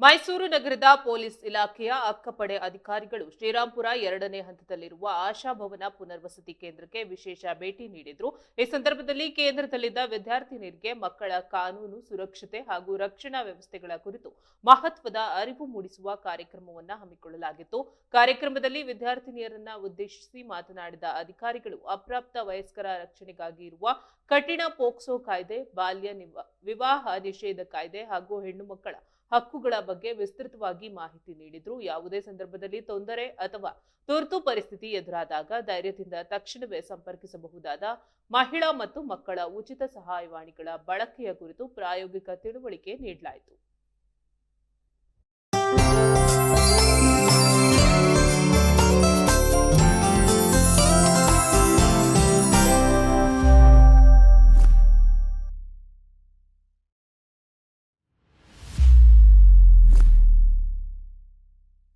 ಮೈಸೂರು ನಗರದ ಪೊಲೀಸ್ ಇಲಾಖೆಯ ಅಕ್ಕಪಡೆ ಅಧಿಕಾರಿಗಳು ಶ್ರೀರಾಂಪುರ 2ನೇ ಹಂತದಲ್ಲಿರುವ ಆಶಾಭವನ ಪುನರ್ವಸತಿ ಕೇಂದ್ರಕ್ಕೆ ವಿಶೇಷ ಭೇಟಿ ನೀಡಿದ್ರು. ಈ ಸಂದರ್ಭದಲ್ಲಿ ಕೇಂದ್ರದಲ್ಲಿದ್ದ ವಿದ್ಯಾರ್ಥಿನಿಯರಿಗೆ ಮಕ್ಕಳ ಕಾನೂನು ಸುರಕ್ಷತೆ ಹಾಗೂ ರಕ್ಷಣಾ ವ್ಯವಸ್ಥೆಗಳ ಕುರಿತು ಮಹತ್ವದ ಅರಿವು ಮೂಡಿಸುವ ಕಾರ್ಯಕ್ರಮವನ್ನು ಹಮ್ಮಿಕೊಳ್ಳಲಾಗಿತ್ತು. ಕಾರ್ಯಕ್ರಮದಲ್ಲಿ ವಿದ್ಯಾರ್ಥಿನಿಯರನ್ನ ಉದ್ದೇಶಿಸಿ ಮಾತನಾಡಿದ ಅಧಿಕಾರಿಗಳು ಅಪ್ರಾಪ್ತ ವಯಸ್ಕರ ರಕ್ಷಣೆಗಾಗಿ ಇರುವ ಕಠಿಣ ಪೋಕ್ಸೋ ಕಾಯ್ದೆ, ಬಾಲ್ಯ ವಿವಾಹ ನಿಷೇಧ ಕಾಯ್ದೆ ಹಾಗೂ ಹೆಣ್ಣು ಮಕ್ಕಳ ಹಕ್ಕುಗಳ ಬಗ್ಗೆ ವಿಸ್ತೃತವಾಗಿ ಮಾಹಿತಿ ನೀಡಿದ್ರು. ಯಾವುದೇ ಸಂದರ್ಭದಲ್ಲಿ ತೊಂದರೆ ಅಥವಾ ತುರ್ತು ಪರಿಸ್ಥಿತಿ ಎದುರಾದಾಗ ಧೈರ್ಯದಿಂದ ತಕ್ಷಣವೇ ಸಂಪರ್ಕಿಸಬಹುದಾದ ಮಹಿಳಾ ಮತ್ತು ಮಕ್ಕಳ ಉಚಿತ ಸಹಾಯವಾಣಿಗಳ ಬಳಕೆಯ ಕುರಿತು ಪ್ರಾಯೋಗಿಕ ತಿಳುವಳಿಕೆ ನೀಡಲಾಯಿತು.